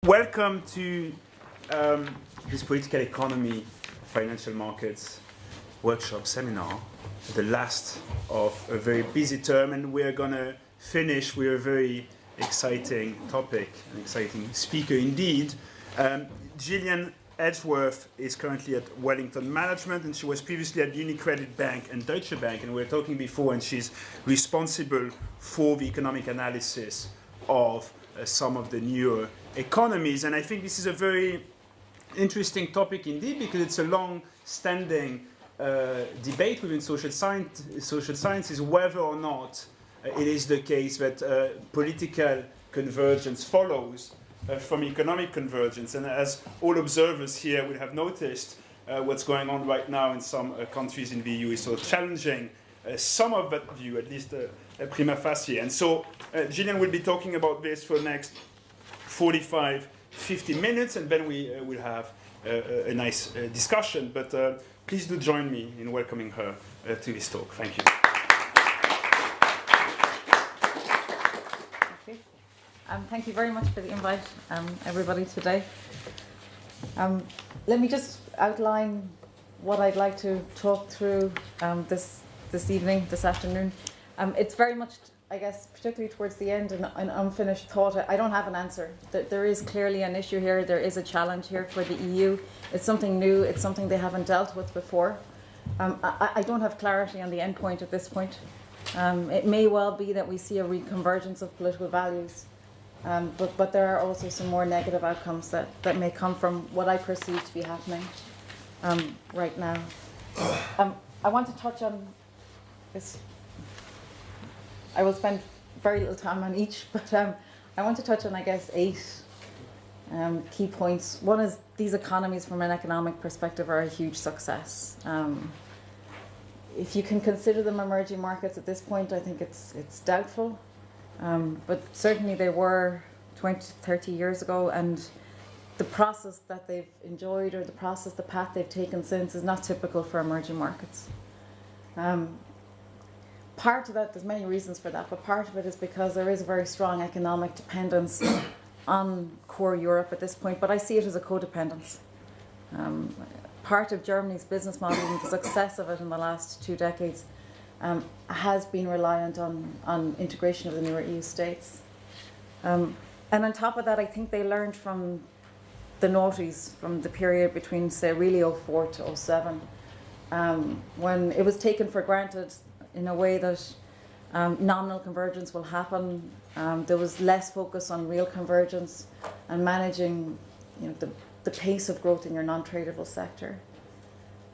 Welcome to this political economy, financial markets workshop seminar, the last of a very busy term, and we're going to finish with a very exciting topic, an exciting speaker indeed. Gillian Edgeworth is currently at Wellington Management, and she was previously at UniCredit Bank and Deutsche Bank, and we were talking before, and she's responsible for the economic analysis of some of the newer economies. And I think this is a very interesting topic indeed, because it's a long-standing debate within social sciences whether or not it is the case that political convergence follows from economic convergence. And as all observers here will have noticed, what's going on right now in some countries in the EU is sort of challenging some of that view, at least prima facie. And so Gillian will be talking about this for the next 45, 50 minutes, and then we will have a nice discussion. But please do join me in welcoming her to this talk. Thank you. Thank you very much for the invite, everybody, today. Let me just outline what I'd like to talk through this evening, this afternoon. It's very much, I guess, particularly towards the end, an unfinished thought. I don't have an answer. There is clearly an issue here. There is a challenge here for the EU. It's something new. It's something they haven't dealt with before. I don't have clarity on the end point at this point. It may well be that we see a reconvergence of political values. But there are also some more negative outcomes that may come from what I perceive to be happening right now. I want to touch on this. I will spend very little time on each, but I want to touch on, I guess, 8 key points. One is these economies from an economic perspective are a huge success. If you can consider them emerging markets at this point, I think it's doubtful. But certainly they were 20, 30 years ago, and the process that they've enjoyed, or the path they've taken since, is not typical for emerging markets. Part of that, there's many reasons for that, but part of it is because there is a very strong economic dependence on core Europe at this point, but I see it as a codependence. Part of Germany's business model and the success of it in the last 2 decades has been reliant on integration of the newer EU states. And on top of that, I think they learned from the noughties, from the period between, say, really 04 to 07, when it was taken for granted in a way that nominal convergence will happen. There was less focus on real convergence and managing, the pace of growth in your non-tradable sector.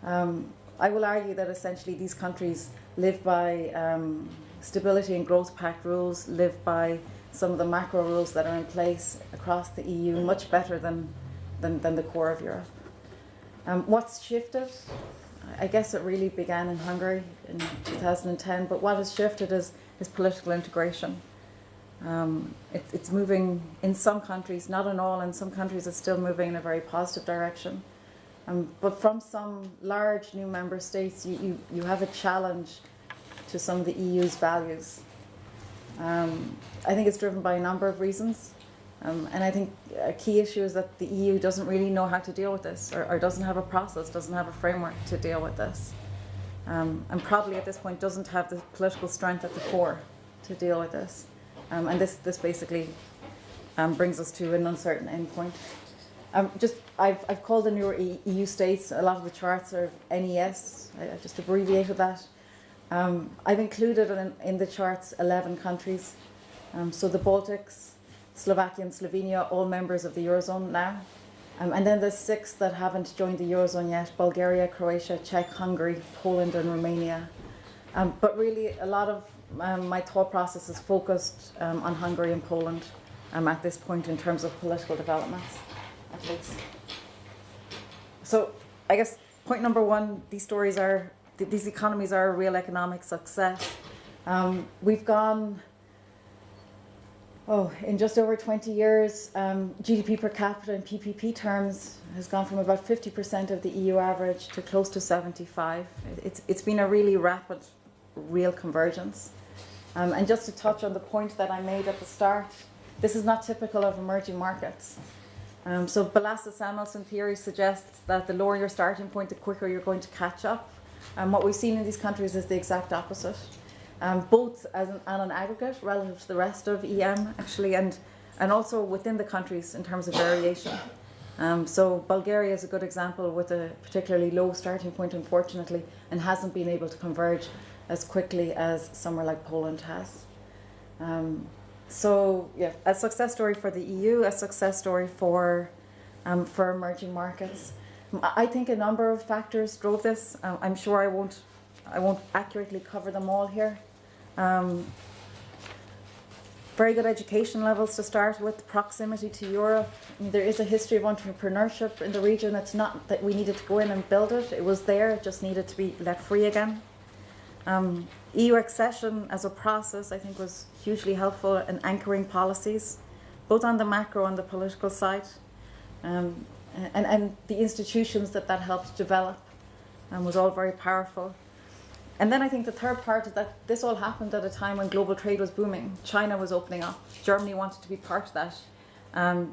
I will argue that essentially these countries live by stability and growth pact rules, live by some of the macro rules that are in place across the EU much better than the core of Europe. What's shifted? I guess it really began in Hungary in 2010, but what has shifted is political integration. It's moving in some countries, not in all. In some countries it's still moving in a very positive direction. But from some large new member states, you have a challenge to some of the EU's values. I think it's driven by a number of reasons. And I think a key issue is that the EU doesn't really know how to deal with this, or doesn't have a process, doesn't have a framework to deal with this. And probably at this point doesn't have the political strength at the core to deal with this. And this basically brings us to an uncertain endpoint. I've called the newer EU states, a lot of the charts are NES, I just abbreviated that. I've included in the charts 11 countries. So the Baltics, Slovakia and Slovenia, all members of the Eurozone now. And then there's 6 that haven't joined the Eurozone yet: Bulgaria, Croatia, Czech, Hungary, Poland and Romania. But really a lot of my thought process is focused on Hungary and Poland at this point in terms of political developments, at least. So I guess point number 1, these economies are a real economic success. We've gone, in just over 20 years, GDP per capita in PPP terms has gone from about 50% of the EU average to close to 75%. It's been a really rapid, real convergence. And just to touch on the point that I made at the start, this is not typical of emerging markets. So Vlandas-Samuelson theory suggests that the lower your starting point, the quicker you're going to catch up. And what we've seen in these countries is the exact opposite, both as an aggregate relative to the rest of EM, actually, and also within the countries in terms of variation. So Bulgaria is a good example with a particularly low starting point, unfortunately, and hasn't been able to converge as quickly as somewhere like Poland has. So yeah, a success story for the EU, a success story for emerging markets. I think a number of factors drove this. I'm sure I won't accurately cover them all here. Very good education levels to start with, proximity to Europe. I mean, there is a history of entrepreneurship in the region. It's not that we needed to go in and build it. It was there, it just needed to be let free again. EU accession as a process, I think, was hugely helpful in anchoring policies, both on the macro and the political side, and the institutions that helped develop was all very powerful. And then I think the third part is that this all happened at a time when global trade was booming. China was opening up. Germany wanted to be part of that.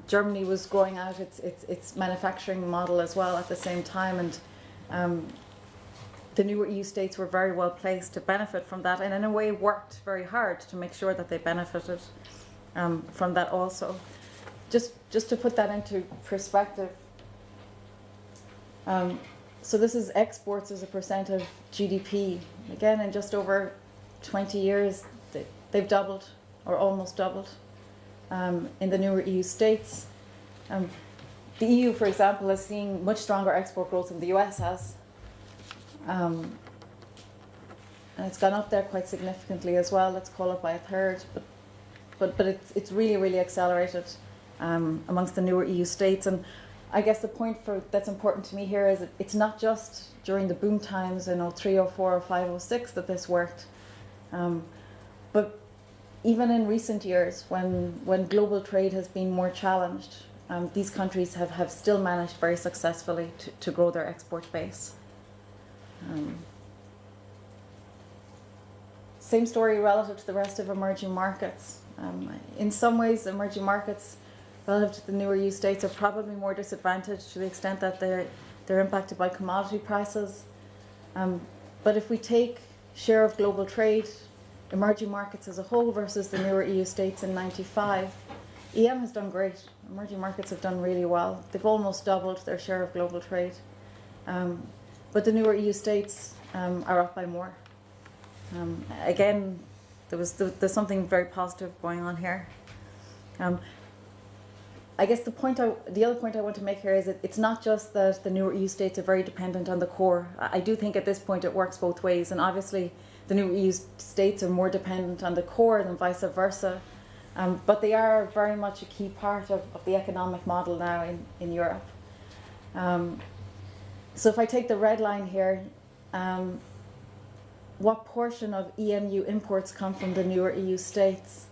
Germany was growing out its manufacturing model as well at the same time, and the newer EU states were very well placed to benefit from that, and in a way worked very hard to make sure that they benefited from that also. Just to put that into perspective, so this is exports as a percent of GDP. Again, in just over 20 years, they've doubled or almost doubled in the newer EU states. The EU, for example, is seeing much stronger export growth than the US has. And it's gone up there quite significantly as well. Let's call it by a third, but it's really, really accelerated amongst the newer EU states. And I guess the point that's important to me here is that it's not just during the boom times in 03, 04, 05, 06 that this worked, but even in recent years when global trade has been more challenged, these countries have still managed very successfully to grow their export base. Same story relative to the rest of emerging markets. In some ways, emerging markets relative to the newer EU states are probably more disadvantaged to the extent that they're impacted by commodity prices. But if we take share of global trade, emerging markets as a whole versus the newer EU states in '95, EM has done great. Emerging markets have done really well. They've almost doubled their share of global trade. But the newer EU states are up by more. Again, there's something very positive going on here. I guess the other point I want to make here is that it's not just that the newer EU states are very dependent on the core. I do think at this point it works both ways, and obviously the newer EU states are more dependent on the core than vice versa. But they are very much a key part of the economic model now in Europe. So if I take the red line here, what portion of EMU imports come from the newer EU states?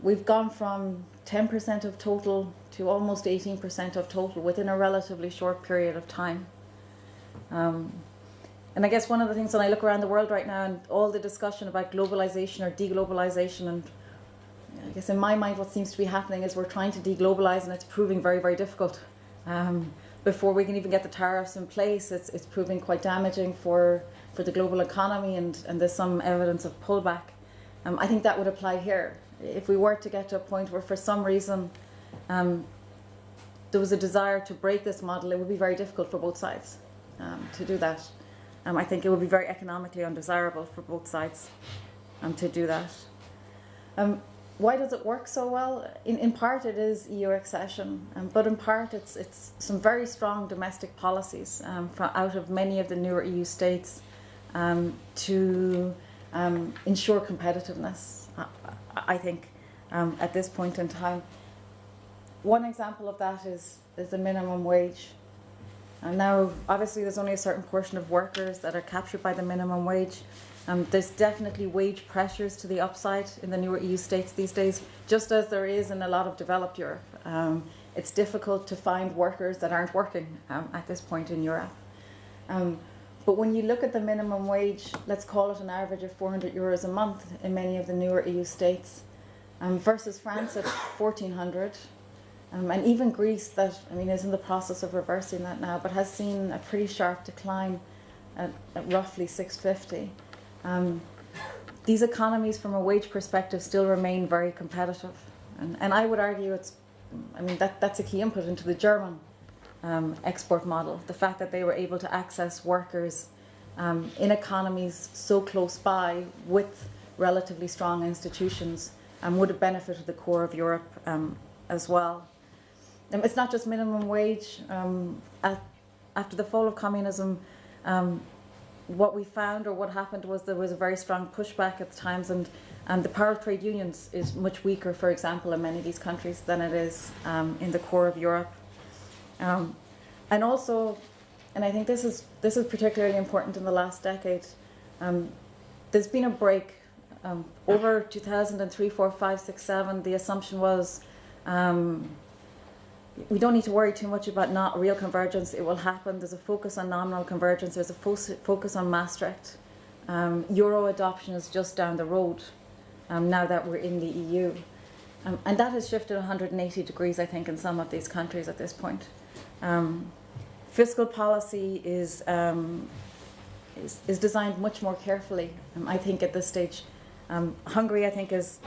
We've gone from 10% of total to almost 18% of total within a relatively short period of time. And I guess one of the things when I look around the world right now and all the discussion about globalization or deglobalization, and I guess in my mind what seems to be happening is we're trying to deglobalize and it's proving very, very difficult. Before we can even get the tariffs in place, it's proving quite damaging for the global economy, and there's some evidence of pullback. I think that would apply here. If we were to get to a point where for some reason there was a desire to break this model, it would be very difficult for both sides to do that. I think it would be very economically undesirable for both sides to do that. Why does it work so well? In part it is EU accession, but in part it's some very strong domestic policies out of many of the newer EU states to ensure competitiveness, I think, at this point in time. One example of that is the minimum wage. And now, obviously, there's only a certain portion of workers that are captured by the minimum wage. There's definitely wage pressures to the upside in the newer EU states these days, just as there is in a lot of developed Europe. It's difficult to find workers that aren't working at this point in Europe. But when you look at the minimum wage, let's call it an average of €400 a month in many of the newer EU states, versus France at 1,400, And even Greece, that is in the process of reversing that now, but has seen a pretty sharp decline at roughly 650. These economies, from a wage perspective, still remain very competitive, and I would argue that's a key input into the German export model. The fact that they were able to access workers in economies so close by with relatively strong institutions would have benefited the core of Europe as well. It's not just minimum wage. After the fall of communism, what we found, or what happened, was there was a very strong pushback at the times, and the power of trade unions is much weaker, for example, in many of these countries than it is in the core of Europe. And also, and I think this is particularly important in the last decade, there's been a break. Over 2003, 4, 5, 6, 7, the assumption was we don't need to worry too much about not real convergence. It will happen. There's a focus on nominal convergence. There's a focus on Maastricht. Euro adoption is just down the road now that we're in the EU. And that has shifted 180 degrees, I think, in some of these countries at this point. Fiscal policy is designed much more carefully, I think, at this stage. Hungary, I think, is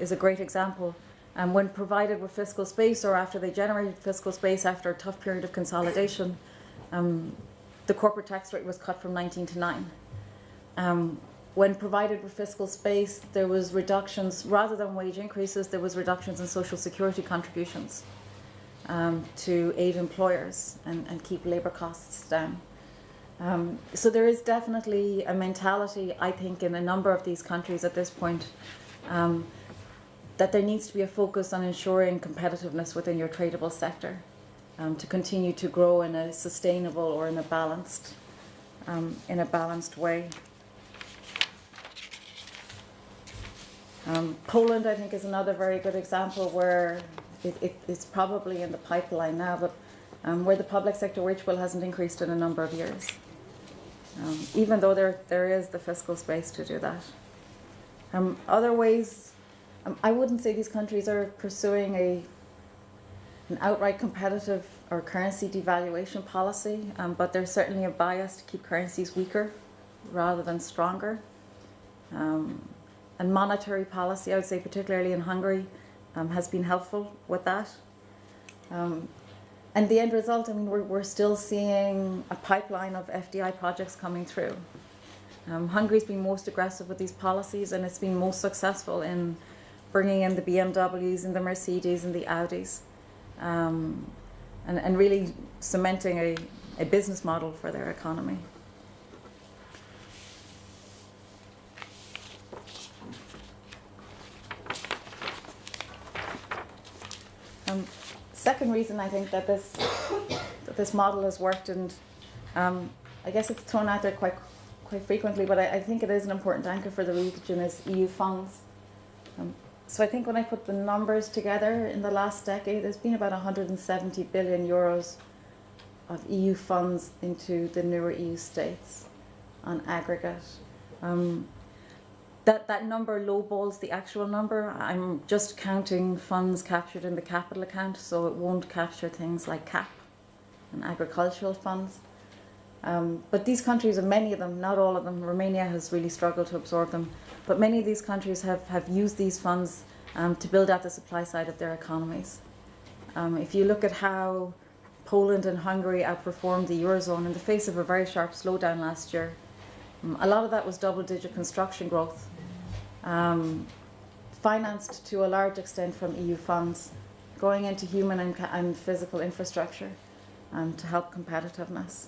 a great example. When provided with fiscal space, or after they generated fiscal space after a tough period of consolidation, the corporate tax rate was cut from 19 to 9. When provided with fiscal space, there was reductions, rather than wage increases, there was reductions in social security contributions to aid employers and keep labour costs down. So there is definitely a mentality, I think, in a number of these countries at this point, that there needs to be a focus on ensuring competitiveness within your tradable sector to continue to grow in a sustainable or in a balanced way. Poland, I think, is another very good example where it's probably in the pipeline now, but where the public sector wage bill hasn't increased in a number of years, even though there is the fiscal space to do that. Other ways, I wouldn't say these countries are pursuing an outright competitive or currency devaluation policy, but there's certainly a bias to keep currencies weaker rather than stronger. And monetary policy, I would say, particularly in Hungary, has been helpful with that. And the end result, we're still seeing a pipeline of FDI projects coming through. Hungary's been most aggressive with these policies, and it's been most successful in bringing in the BMWs and the Mercedes and the Audis, and really cementing a business model for their economy. Second reason I think that this model has worked, and I guess it's thrown out there quite frequently, but I think it is an important anchor for the region, is EU funds. So I think when I put the numbers together in the last decade, there's been about 170 billion euros of EU funds into the newer EU states on aggregate. That number lowballs the actual number. I'm just counting funds captured in the capital account, so it won't capture things like CAP and agricultural funds. But these countries, and many of them, not all of them, Romania has really struggled to absorb them, but many of these countries have used these funds to build out the supply side of their economies. If you look at how Poland and Hungary outperformed the Eurozone in the face of a very sharp slowdown last year, a lot of that was double-digit construction growth, financed to a large extent from EU funds, going into human and physical infrastructure to help competitiveness.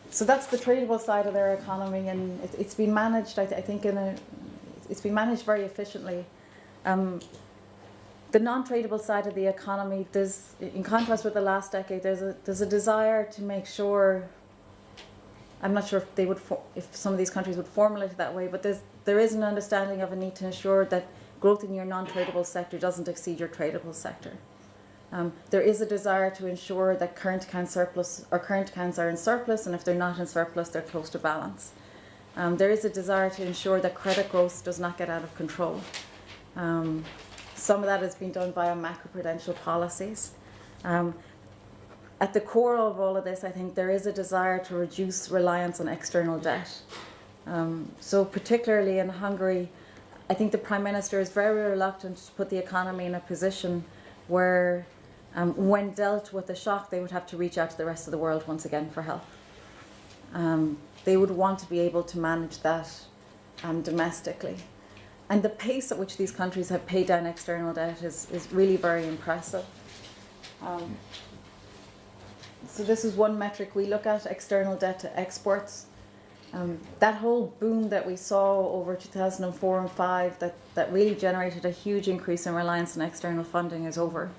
So that's the tradable side of their economy, and it's been managed, I think, it's been managed very efficiently. The non-tradable side of the economy, in contrast with the last decade, there's a desire to make sure. I'm not sure if some of these countries would formulate it that way, but there is an understanding of a need to ensure that growth in your non-tradable sector doesn't exceed your tradable sector. There is a desire to ensure that current accounts are in surplus, and if they're not in surplus, they're close to balance. There is a desire to ensure that credit growth does not get out of control. Some of that has been done via macroprudential policies. At the core of all of this, I think there is a desire to reduce reliance on external debt. So particularly in Hungary, I think the Prime Minister is very reluctant to put the economy in a position where, when dealt with a shock, they would have to reach out to the rest of the world once again for help. They would want to be able to manage that domestically. And the pace at which these countries have paid down external debt is really very impressive. So this is one metric we look at, external debt to exports. That whole boom that we saw over 2004 and 5 that really generated a huge increase in reliance on external funding is over.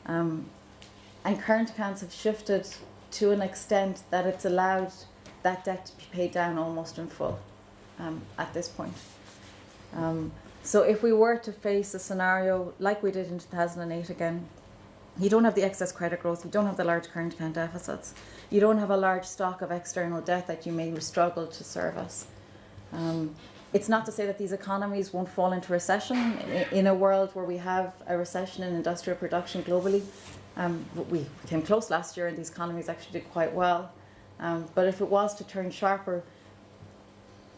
And current accounts have shifted to an extent that it's allowed that debt to be paid down almost in full at this point. So if we were to face a scenario like we did in 2008 again, you don't have the excess credit growth, you don't have the large current account deficits, you don't have a large stock of external debt that you may struggle to service. It's not to say that these economies won't fall into recession. In a world where we have a recession in industrial production globally, we came close last year and these economies actually did quite well. But if it was to turn sharper,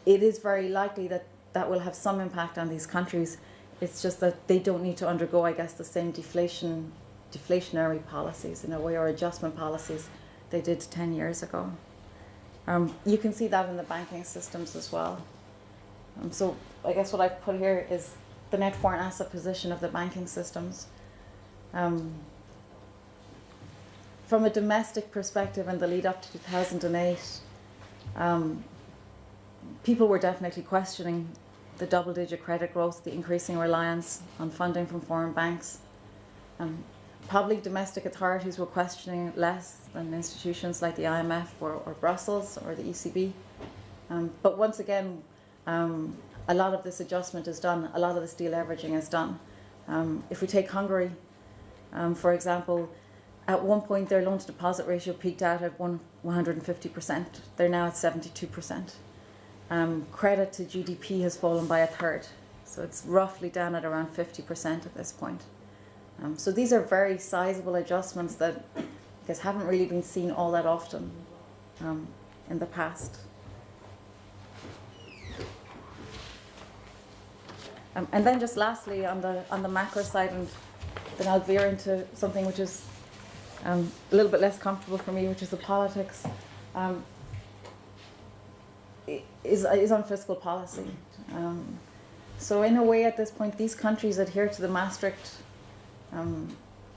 it is very likely that that will have some impact on these countries. It's just that they don't need to undergo, I guess, the same deflationary policies in a way, or adjustment policies they did 10 years ago. You can see that in the banking systems as well. So I guess what I've put here is the net foreign asset position of the banking systems. From a domestic perspective in the lead up to 2008, people were definitely questioning the double-digit credit growth, the increasing reliance on funding from foreign banks. Probably domestic authorities were questioning it less than institutions like the IMF or Brussels or the ECB. But once again, a lot of this adjustment is done, a lot of this deleveraging is done. If we take Hungary, for example, at one point their loan-to-deposit ratio peaked out at 150%. They're now at 72%. Credit to GDP has fallen by a third. So it's roughly down at around 50% at this point. So these are very sizable adjustments that I guess haven't really been seen all that often in the past. And then just lastly on the macro side, and then I'll veer into something which is a little bit less comfortable for me, which is the politics, is on fiscal policy. So in a way at this point, these countries adhere to the Maastricht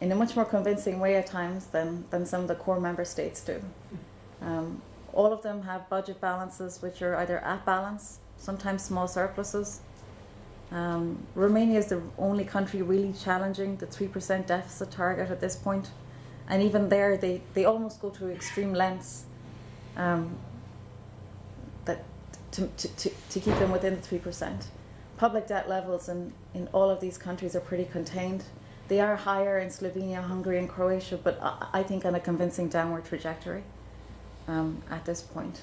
in a much more convincing way at times than some of the core member states do. All of them have budget balances which are either at balance, sometimes small surpluses. Romania is the only country really challenging the 3% deficit target at this point. And even there, they almost go to extreme lengths that to keep them within the 3%. Public debt levels in all of these countries are pretty contained. They are higher in Slovenia, Hungary, and Croatia, but I think on a convincing downward trajectory at this point,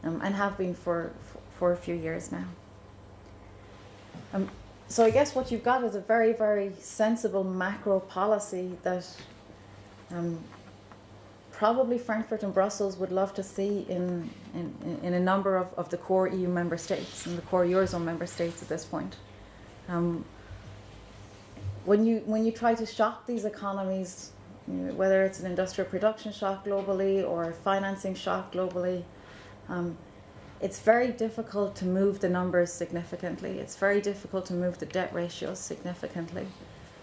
and have been for a few years now. So I guess what you've got is a very, very sensible macro policy that probably Frankfurt and Brussels would love to see in a number of the core EU member states and the core Eurozone member states at this point. When you try to shock these economies, whether it's an industrial production shock globally or a financing shock globally, it's very difficult to move the numbers significantly. It's very difficult to move the debt ratios significantly.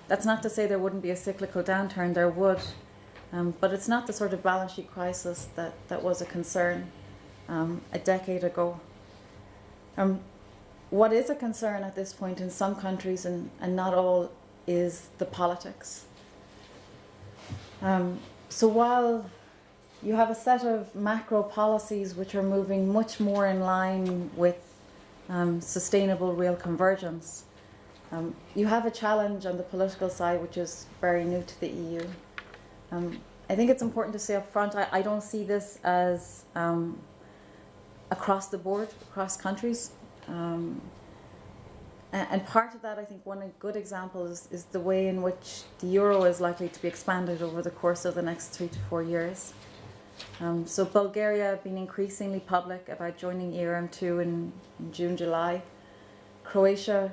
That's not to say there wouldn't be a cyclical downturn, there would, but it's not the sort of balance sheet crisis that was a concern a decade ago. What is a concern at this point in some countries, and not all, is the politics. So while you have a set of macro policies which are moving much more in line with sustainable real convergence, you have a challenge on the political side which is very new to the EU. I think it's important to say up front, I don't see this as across the board, across countries. And part of that, I think, one good example is the way in which the euro is likely to be expanded over the course of the next 3 to 4 years. So Bulgaria have been increasingly public about joining EURm2 in June, July. Croatia,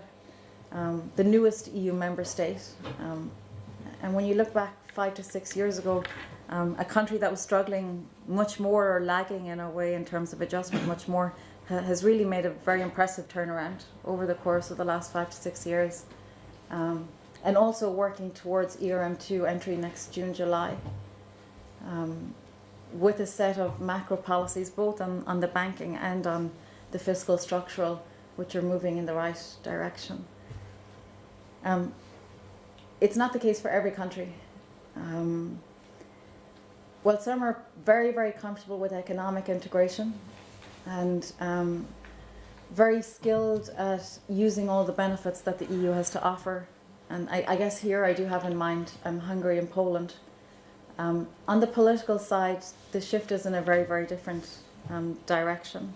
the newest EU member state. And when you look back 5 to 6 years ago, a country that was struggling much more or lagging in a way in terms of adjustment much more has really made a very impressive turnaround over the course of the last 5 to 6 years. And also working towards EURm2 entry next June, July. With a set of macro policies, both on the banking and on the fiscal structural, which are moving in the right direction. It's not the case for every country. Well, some are very, very comfortable with economic integration and very skilled at using all the benefits that the EU has to offer. And I guess here I do have in mind Hungary and Poland. On the political side, the shift is in a very, very different direction.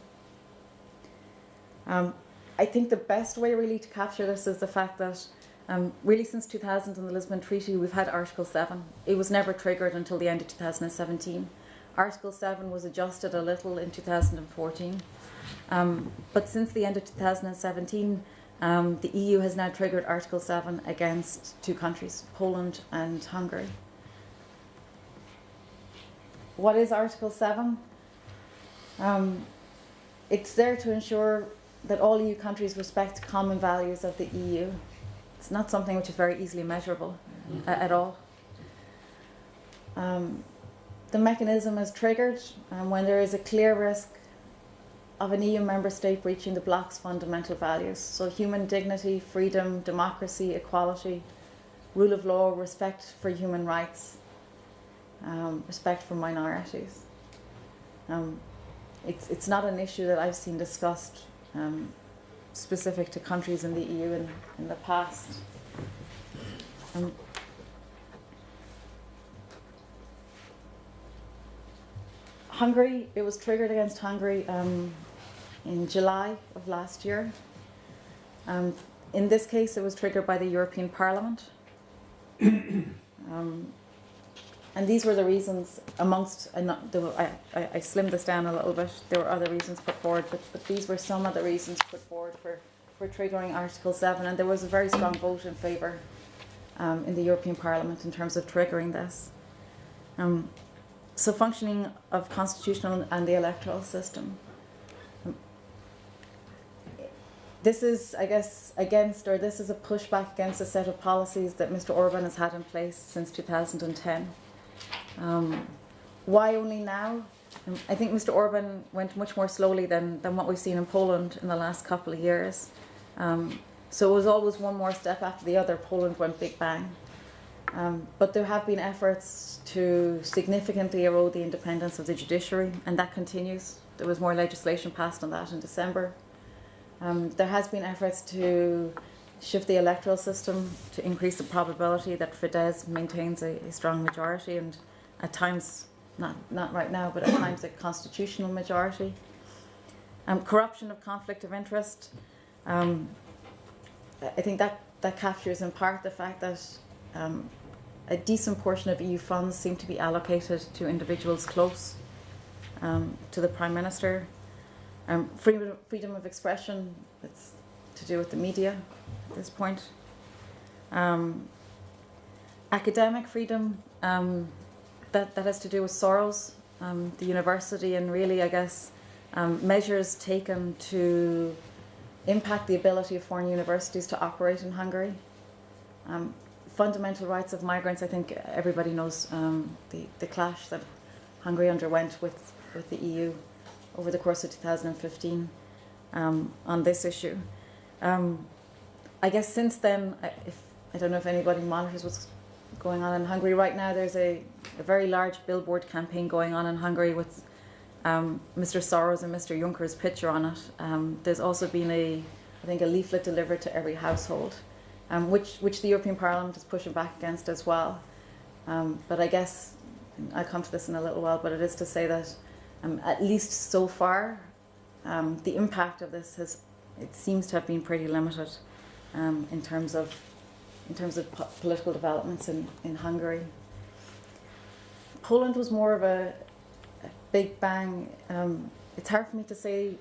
I think the best way really to capture this is the fact that really since 2000 and the Lisbon Treaty, we've had Article 7. It was never triggered until the end of 2017. Article 7 was adjusted a little in 2014. But since the end of 2017, the EU has now triggered Article 7 against 2 countries, Poland and Hungary. What is Article 7? It's there to ensure that all EU countries respect common values of the EU. It's not something which is very easily measurable at all. The mechanism is triggered when there is a clear risk of an EU member state breaching the bloc's fundamental values. So human dignity, freedom, democracy, equality, rule of law, respect for human rights, respect for minorities. It's not an issue that I've seen discussed specific to countries in the EU in the past. Hungary, it was triggered against Hungary in July of last year. In this case, it was triggered by the European Parliament. And these were the reasons amongst, I slimmed this down a little bit, there were other reasons put forward, but these were some of the reasons put forward for triggering Article 7, and there was a very strong vote in favour in the European Parliament in terms of triggering this. So functioning of constitutional and the electoral system. This is, I guess, this is a pushback against a set of policies that Mr. Orbán has had in place since 2010. Why only now? I think Mr. Orbán went much more slowly than what we've seen in Poland in the last couple of years. So it was always one more step after the other. Poland went big bang. But there have been efforts to significantly erode the independence of the judiciary, and that continues. There was more legislation passed on that in December. There has been efforts to shift the electoral system to increase the probability that Fidesz maintains a strong majority, and at times, not right now, but at times a constitutional majority. Corruption of conflict of interest. I think that captures in part the fact that a decent portion of EU funds seem to be allocated to individuals close to the Prime Minister. Freedom of expression, it's to do with the media at this point. Academic freedom, that has to do with Soros, the university, and really, I guess, measures taken to impact the ability of foreign universities to operate in Hungary. Fundamental rights of migrants, I think everybody knows the clash that Hungary underwent with the EU over the course of 2015 on this issue. I guess since then, I don't know if anybody monitors what's going on in Hungary right now. There's a very large billboard campaign going on in Hungary with Mr. Soros and Mr. Juncker's picture on it. There's also been I think a leaflet delivered to every household, which the European Parliament is pushing back against as well. But I guess, I'll come to this in a little while, but it is to say that at least so far, the impact of this it seems to have been pretty limited. in terms of political developments in Hungary. Poland was more of a big bang. It's hard for me to say,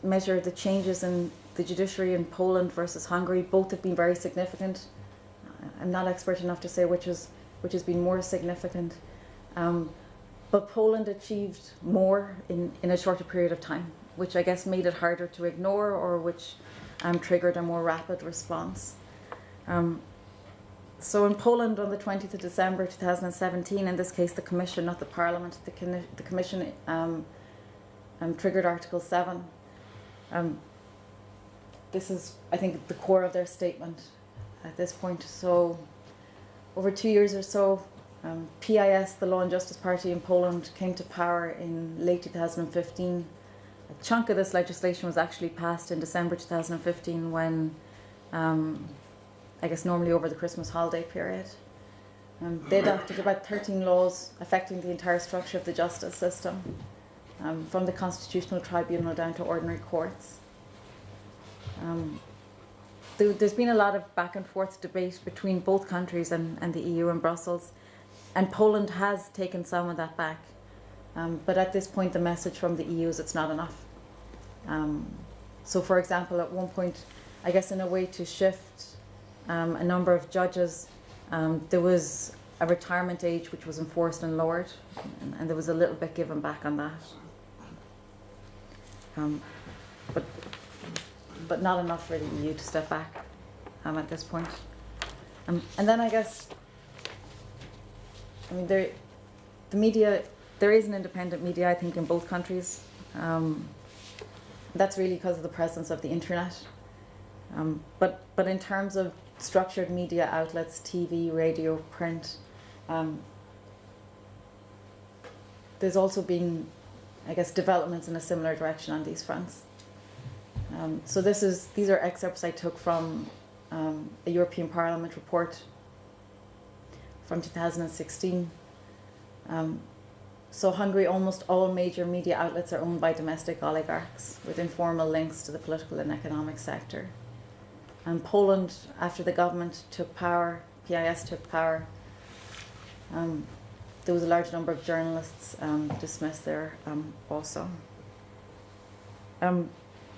measure the changes in the judiciary in Poland versus Hungary. Both have been very significant. I'm not expert enough to say which has been more significant. But Poland achieved more in a shorter period of time, which I guess made it harder to ignore, or which triggered a more rapid response. So in Poland on the 20th of December 2017, in this case the Commission, not the Parliament, the Commission triggered Article 7. This is, I think, the core of their statement at this point. So over 2 years or so, PIS, the Law and Justice Party in Poland, came to power in late 2015. A chunk of this legislation was actually passed in December 2015 when, I guess normally over the Christmas holiday period. They adopted about 13 laws affecting the entire structure of the justice system, from the Constitutional Tribunal down to ordinary courts. There's been a lot of back and forth debate between both countries and the EU and Brussels, and Poland has taken some of that back. But at this point, the message from the EU is it's not enough. So, for example, at one point, I guess in a way to shift a number of judges, there was a retirement age which was enforced and lowered, and there was a little bit given back on that. But not enough for the EU to step back at this point. And then I guess, I mean, the media, there is an independent media, I think, in both countries. That's really because of the presence of the internet. But in terms of structured media outlets, TV, radio, print, there's also been, I guess, developments in a similar direction on these fronts. So these are excerpts I took from a European Parliament report from 2016. So Hungary, almost all major media outlets are owned by domestic oligarchs with informal links to the political and economic sector. And Poland, after the government took power, PIS took power, there was a large number of journalists dismissed there also.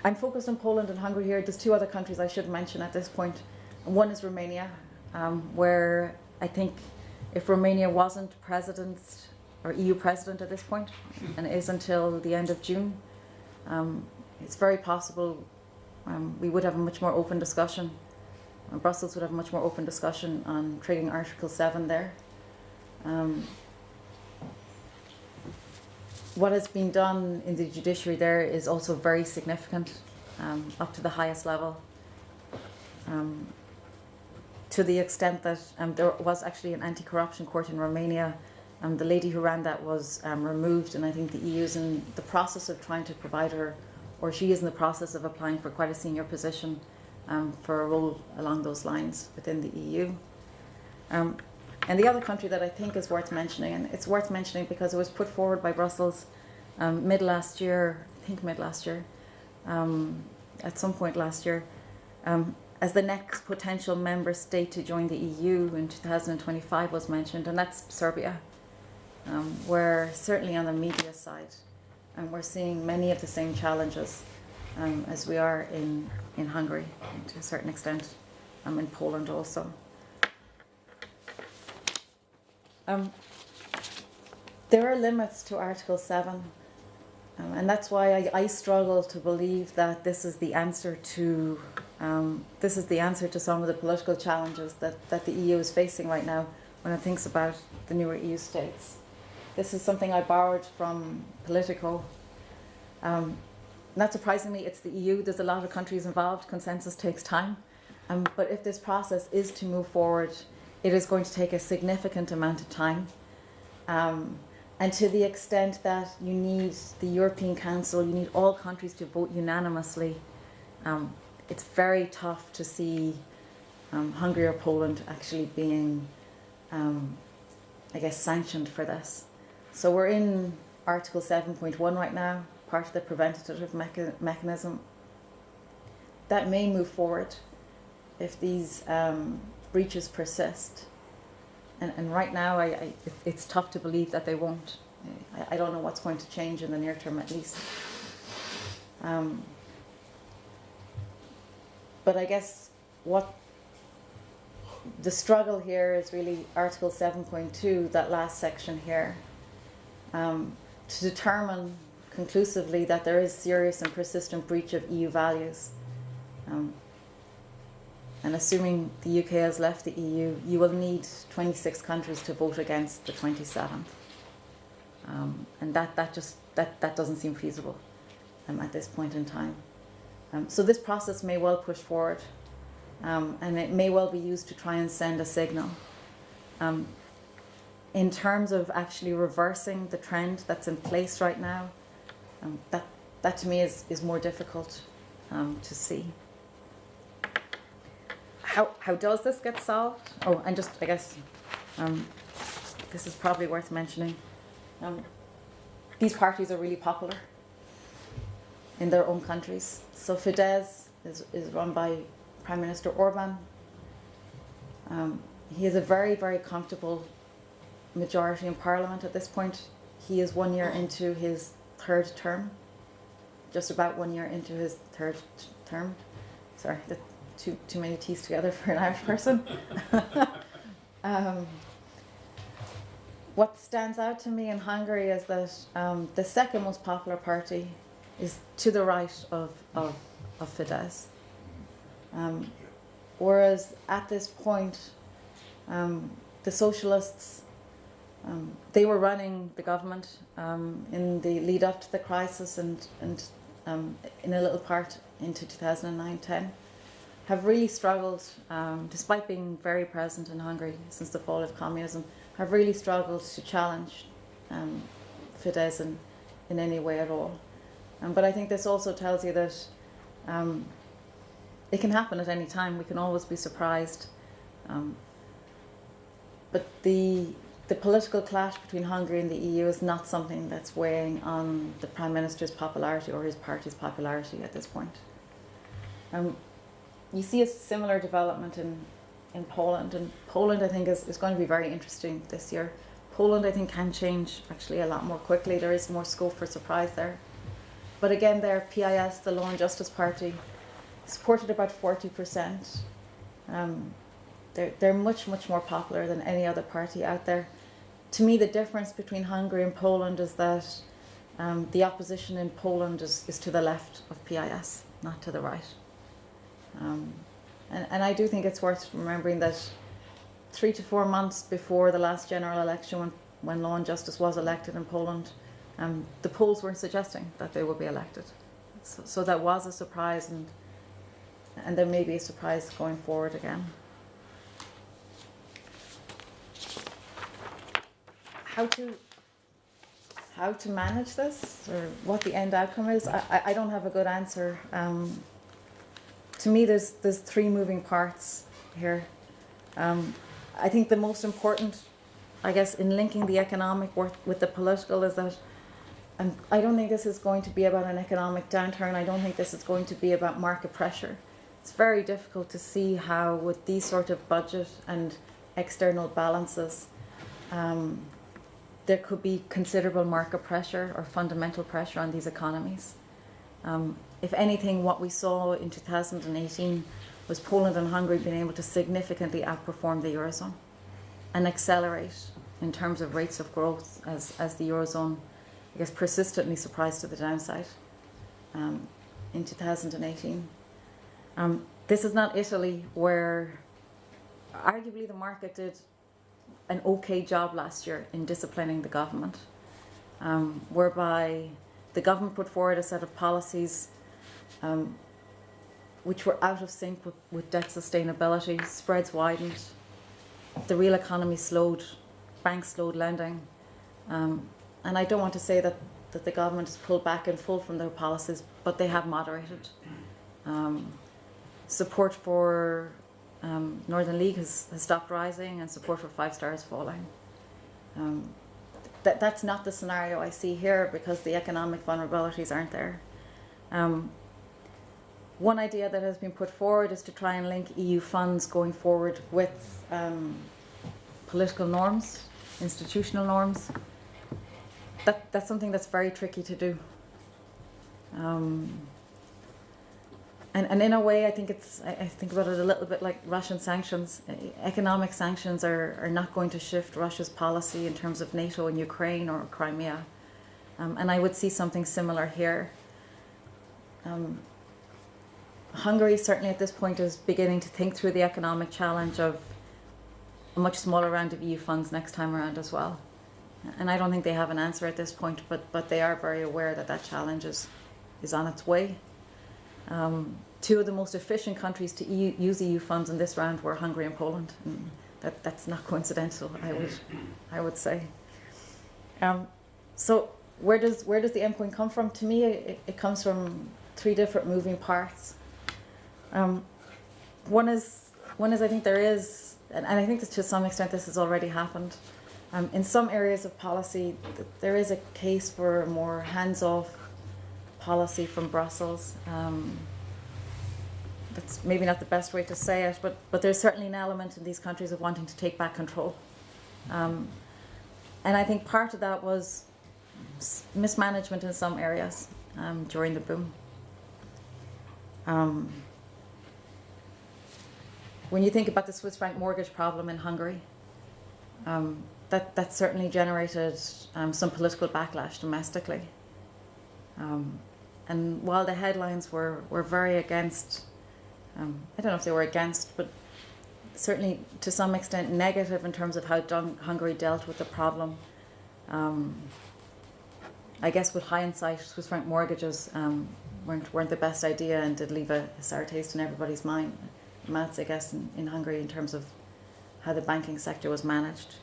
I'm focused on Poland and Hungary here. There's two other countries I should mention at this point. One is Romania, where I think if Romania wasn't president or EU president at this point, and it is until the end of June, it's very possible we would have a much more open discussion. Brussels would have a much more open discussion on triggering Article 7 there. What has been done in the judiciary there is also very significant, up to the highest level, to the extent that there was actually an anti-corruption court in Romania. The lady who ran that was removed, and I think the EU is in the process of trying to provide her, or she is in the process of applying for quite a senior position for a role along those lines within the EU. And the other country that I think is worth mentioning, and it's worth mentioning because it was put forward by Brussels mid last year, at some point last year, as the next potential member state to join the EU in 2025 was mentioned, and that's Serbia, where certainly on the media side, we're seeing many of the same challenges as we are in Hungary, and to a certain extent, in Poland also. There are limits to Article 7, and that's why I struggle to believe that this is the answer to some of the political challenges that the EU is facing right now when it thinks about the newer EU states. This is something I borrowed from Politico. Not surprisingly, it's the EU. There's a lot of countries involved. Consensus takes time. But if this process is to move forward, it is going to take a significant amount of time. And to the extent that you need the European Council, you need all countries to vote unanimously, it's very tough to see Hungary or Poland actually being, sanctioned for this. So we're in Article 7.1 right now, part of the preventative mechanism. That may move forward. if these breaches persist. And right now, it's tough to believe that they won't. I don't know what's going to change in the near term, at least. But I guess what the struggle here is really Article 7.2, that last section here, to determine conclusively that there is serious and persistent breach of EU values. And assuming the UK has left the EU, you will need 26 countries to vote against the 27th. And that doesn't seem feasible at this point in time. So this process may well push forward, and it may well be used to try and send a signal. In terms of actually reversing the trend that's in place right now, that to me is more difficult to see. How does this get solved? Oh, and just, I guess, this is probably worth mentioning. These parties are really popular in their own countries. So Fidesz is run by Prime Minister EURbn. He has a very, very comfortable majority in Parliament at this point. He is 1 year into his third term, just about 1 year into his third term. Sorry, too many T's together for an Irish person. What stands out to me in Hungary is that the second most popular party is to the right of Fidesz. Whereas at this point, the socialists, they were running the government in the lead up to the crisis and in a little part into 2009-10, have really struggled, despite being very present in Hungary since the fall of communism, have really struggled to challenge Fidesz in any way at all. But I think this also tells you that it can happen at any time. We can always be surprised. But the political clash between Hungary and the EU is not something that's weighing on the Prime Minister's popularity or his party's popularity at this point. You see a similar development in Poland, and Poland I think is going to be very interesting this year. Poland I think can change actually a lot more quickly. There is more scope for surprise there. But again, their PIS, the Law and Justice Party, supported about 40%. They're much, much more popular than any other party out there. To me, the difference between Hungary and Poland is that the opposition in Poland is to the left of PIS, not to the right. And I do think it's worth remembering that 3 to 4 months before the last general election, when Law and Justice was elected in Poland, the polls were suggesting that they would be elected. So that was a surprise, and there may be a surprise going forward again. How to manage this, or what the end outcome is, I don't have a good answer. To me, there's 3 moving parts here. I think the most important, I guess, in linking the economic work with the political is that I don't think this is going to be about an economic downturn. I don't think this is going to be about market pressure. It's very difficult to see how, with these sort of budget and external balances, there could be considerable market pressure or fundamental pressure on these economies. If anything, what we saw in 2018 was Poland and Hungary being able to significantly outperform the Eurozone and accelerate in terms of rates of growth as the Eurozone, I guess, persistently surprised to the downside in 2018. This is not Italy, where arguably the market did an okay job last year in disciplining the government, whereby the government put forward a set of policies which were out of sync with debt sustainability. Spreads widened, the real economy slowed, banks slowed lending, and I don't want to say that the government has pulled back in full from their policies, but they have moderated. Support for Northern League has stopped rising, and support for Five Star is falling. That's not the scenario I see here, because the economic vulnerabilities aren't there. One idea that has been put forward is to try and link EU funds going forward with political norms, institutional norms. That's something that's very tricky to do. And in a way, I think I think about it a little bit like Russian sanctions. Economic sanctions are not going to shift Russia's policy in terms of NATO and Ukraine or Crimea. And I would see something similar here. Hungary certainly at this point is beginning to think through the economic challenge of a much smaller round of EU funds next time around as well. And I don't think they have an answer at this point, but they are very aware that that challenge is on its way. Two of the most efficient countries to use EU funds in this round were Hungary and Poland. And that's not coincidental, I would say. So where does the endpoint come from? To me, it comes from three different moving parts. One is I think there is, and I think that to some extent this has already happened. In some areas of policy, there is a case for a more hands-off policy from Brussels. That's maybe not the best way to say it, but there's certainly an element in these countries of wanting to take back control. And I think part of that was mismanagement in some areas during the boom. When you think about the Swiss franc mortgage problem in Hungary, that certainly generated some political backlash domestically. And while the headlines were very against, I don't know if they were against, but certainly to some extent negative in terms of how Hungary dealt with the problem. I guess with hindsight, Swiss franc mortgages weren't the best idea and did leave a sour taste in everybody's mouths, I guess, in Hungary in terms of how the banking sector was managed.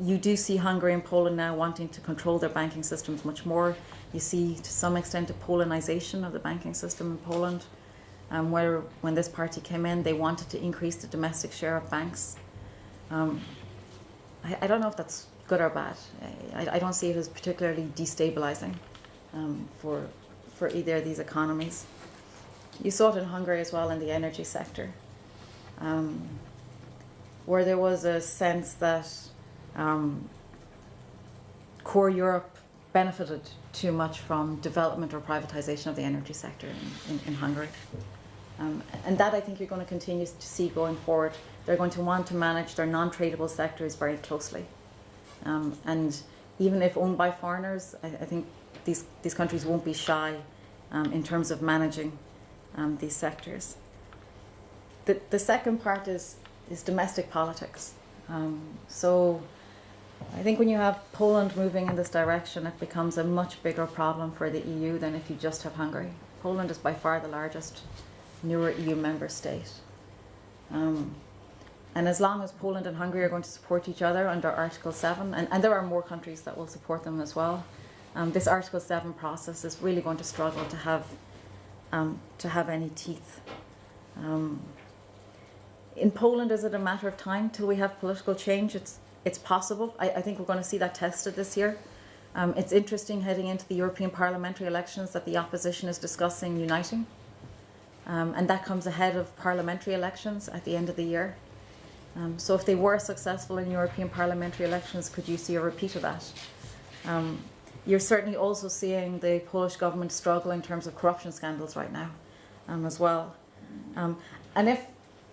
You do see Hungary and Poland now wanting to control their banking systems much more. You see, to some extent, a Polonization of the banking system in Poland, where when this party came in, they wanted to increase the domestic share of banks. I don't know if that's good or bad. I don't see it as particularly destabilizing for either of these economies. You saw it in Hungary as well in the energy sector, where there was a sense that core Europe benefited too much from development or privatization of the energy sector in Hungary. And that I think you're going to continue to see going forward. They're going to want to manage their non-tradable sectors very closely. And even if owned by foreigners, I think these countries won't be shy in terms of managing these sectors. The second part is domestic politics. So I think when you have Poland moving in this direction, it becomes a much bigger problem for the EU than if you just have Hungary. Poland is by far the largest newer EU member state. And as long as Poland and Hungary are going to support each other under Article 7, and there are more countries that will support them as well, this Article 7 process is really going to struggle to have any teeth. In Poland, is it a matter of time till we have political change? It's possible. I think we're going to see that tested this year. It's interesting heading into the European parliamentary elections that the opposition is discussing uniting. And that comes ahead of parliamentary elections at the end of the year. So if they were successful in European parliamentary elections, could you see a repeat of that? You're certainly also seeing the Polish government struggle in terms of corruption scandals right now as well. And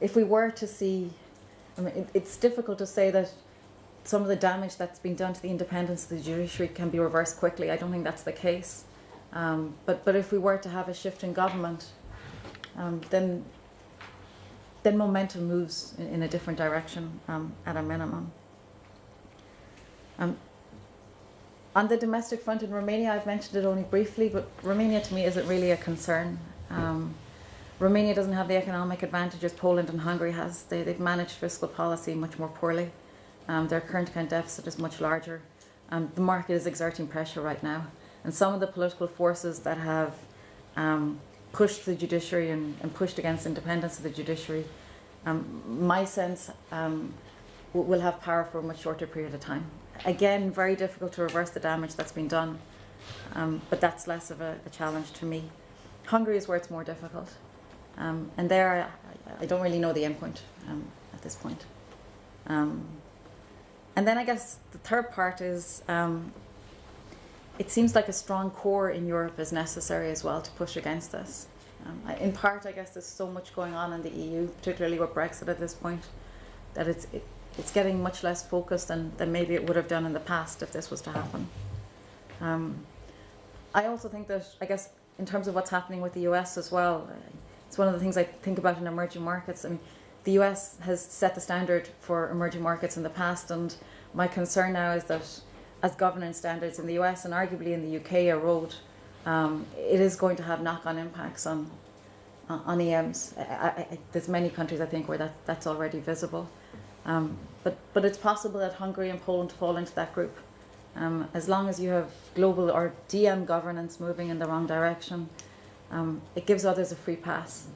if we were to see, I mean, it's difficult to say that some of the damage that's been done to the independence of the judiciary can be reversed quickly. I don't think that's the case. But if we were to have a shift in government, then momentum moves in a different direction at a minimum. On the domestic front in Romania, I've mentioned it only briefly, but Romania to me isn't really a concern. Romania doesn't have the economic advantages Poland and Hungary has. They've managed fiscal policy much more poorly. Their current account deficit is much larger. The market is exerting pressure right now. And some of the political forces that have pushed the judiciary and pushed against independence of the judiciary, my sense, will have power for a much shorter period of time. Again, very difficult to reverse the damage that's been done, but that's less of a challenge to me. Hungary is where it's more difficult. And there, I don't really know the end point at this point. And then I guess the third part is, it seems like a strong core in Europe is necessary as well to push against this. In part, I guess there's so much going on in the EU, particularly with Brexit at this point, that it's getting much less focused than maybe it would have done in the past if this was to happen. I also think that, I guess, in terms of what's happening with the US as well, it's one of the things I think about in emerging markets. I mean, the US has set the standard for emerging markets in the past, and my concern now is that as governance standards in the US and arguably in the UK erode, it is going to have knock-on impacts on EMs. There's many countries, I think, where that's already visible. But it's possible that Hungary and Poland fall into that group. As long as you have global or DM governance moving in the wrong direction, it gives others a free pass.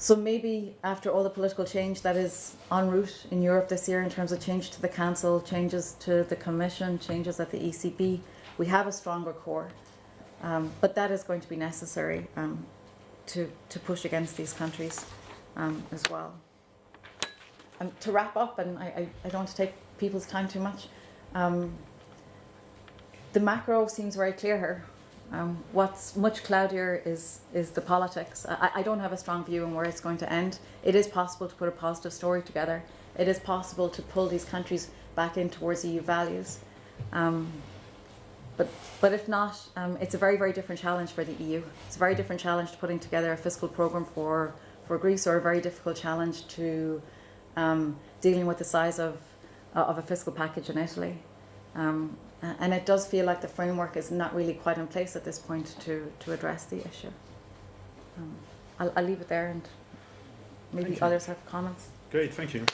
So maybe after all the political change that is en route in Europe this year in terms of change to the Council, changes to the Commission, changes at the ECB, we have a stronger core. But that is going to be necessary to push against these countries as well. To wrap up, and I don't want to take people's time too much, the macro seems very clear here. What's much cloudier is the politics. I don't have a strong view on where it's going to end. It is possible to put a positive story together. It is possible to pull these countries back in towards EU values. But if not, it's a very, very different challenge for the EU. It's a very different challenge to putting together a fiscal programme for Greece, or a very difficult challenge to dealing with the size of a fiscal package in Italy. And it does feel like the framework is not really quite in place at this point to address the issue. I'll leave it there, and maybe others have comments. Great, thank you.